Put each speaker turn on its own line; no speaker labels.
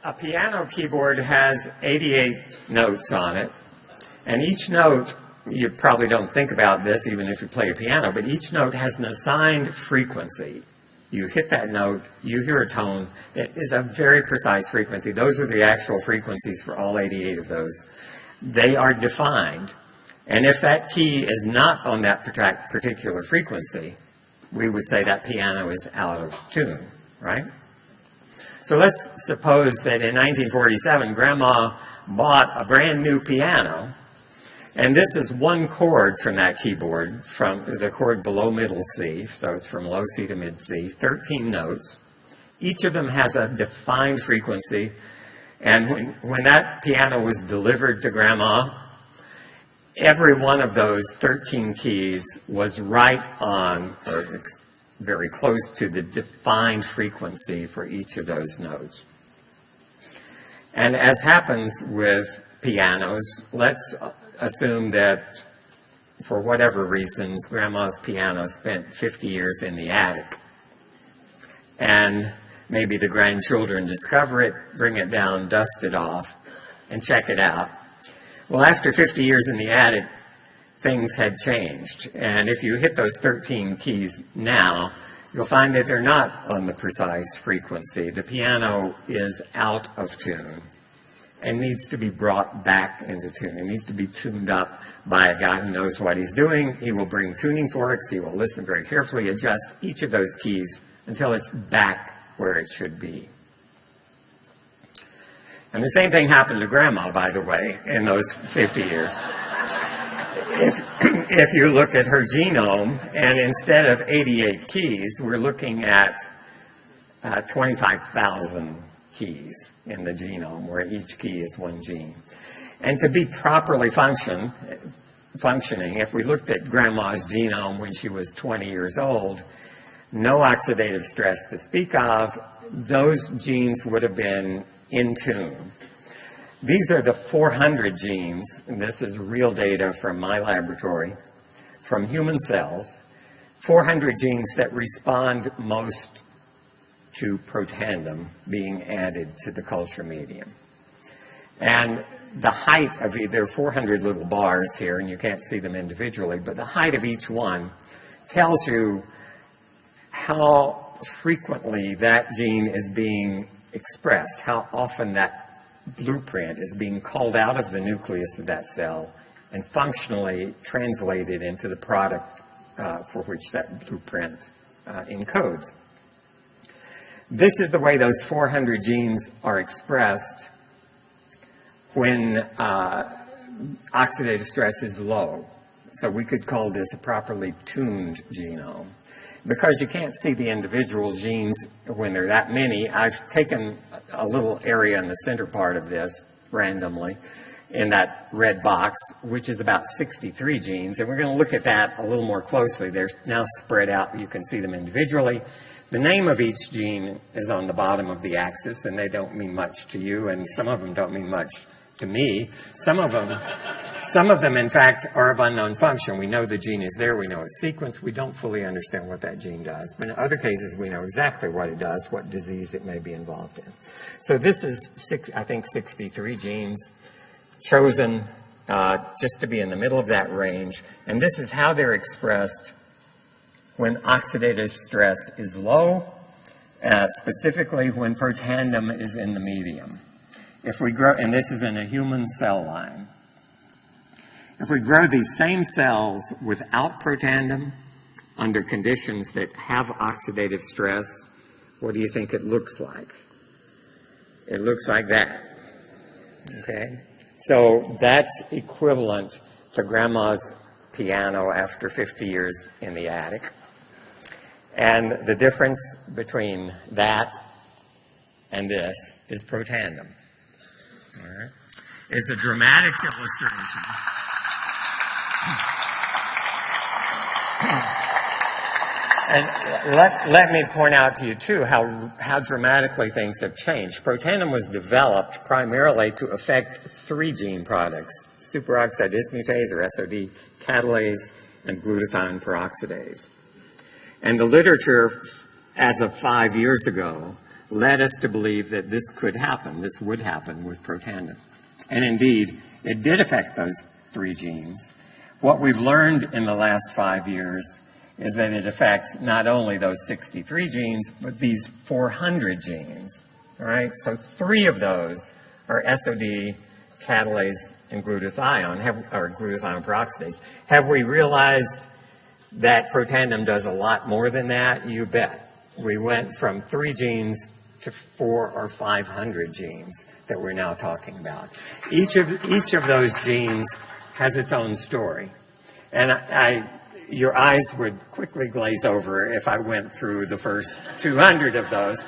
a piano keyboard has 88 notes on it, and each note, you probably don't think about this even if you play a piano, but each note has an assigned frequency. You hit that note, you hear a tone that is a very precise frequency. Those are the actual frequencies for all 88 of those. They are defined, and if that key is not on that particular frequency, we would say that piano is out of tune, right? So let's suppose that in 1947, Grandma bought a brand new piano, and this is one chord from that keyboard, from the chord below middle C, so it's from low C to mid C, 13 notes. Each of them has a defined frequency, and when that piano was delivered to Grandma, every one of those 13 keys was right on, or very close to the defined frequency for each of those notes. And as happens with pianos, let's assume that for whatever reasons, Grandma's piano spent 50 years in the attic. And maybe the grandchildren discover it, bring it down, dust it off, and check it out. Well, after 50 years in the attic, things had changed. And if you hit those 13 keys now, you'll find that they're not on the precise frequency. The piano is out of tune and needs to be brought back into tune. It needs to be tuned up by a guy who knows what he's doing. He will bring tuning forks. He will listen very carefully, adjust each of those keys until it's back where it should be. And the same thing happened to Grandma, by the way, in those 50 years. If you look at her genome, and instead of 88 keys, we're looking at 25,000 keys in the genome, where each key is one gene. And to be properly functioning, if we looked at Grandma's genome when she was 20 years old, no oxidative stress to speak of, those genes would have been in tune. These are the 400 genes, and this is real data from my laboratory, from human cells, 400 genes that respond most to Protandim being added to the culture medium. And the height of there are 400 little bars here, and you can't see them individually, but the height of each one tells you how frequently that gene is being expressed, how often that blueprint is being called out of the nucleus of that cell and functionally translated into the product for which that blueprint encodes. This is the way those 400 genes are expressed when oxidative stress is low. So we could call this a properly tuned genome. Because you can't see the individual genes when there are that many, I've taken a little area in the center part of this randomly in that red box, which is about 63 genes, and we're going to look at that a little more closely. They're now spread out. You can see them individually. The name of each gene is on the bottom of the axis, and they don't mean much to you, and some of them don't mean much to me. Some of them, in fact, are of unknown function. We know the gene is there. We know its sequence. We don't fully understand what that gene does. But in other cases, we know exactly what it does, what disease it may be involved in. So this is, I think, 63 genes chosen just to be in the middle of that range. And this is how they're expressed when oxidative stress is low, specifically when Protandim is in the medium. If we grow, and this is in a human cell line. If we grow these same cells without Protandim under conditions that have oxidative stress, what do you think it looks like? It looks like that. Okay? So that's equivalent to Grandma's piano after 50 years in the attic. And the difference between that and this is Protandim. All right? It's a dramatic illustration. And let me point out to you, too, how dramatically things have changed. Protandim was developed primarily to affect 3 gene products, superoxide dismutase, or SOD, catalase, and glutathione peroxidase. And the literature, as of 5 years ago, led us to believe that this could happen, this would happen with Protandim. And indeed, it did affect those 3 genes. What we've learned in the last 5 years is that it affects not only those 63 genes, but these 400 genes. All right, so 3 of those are SOD, catalase, and glutathione, or glutathione peroxidase. Have we realized that Protandim does a lot more than that? You bet. We went from 3 genes to 400 or 500 genes that we're now talking about. Each of those genes has its own story. And your eyes would quickly glaze over if I went through the first 200 of those.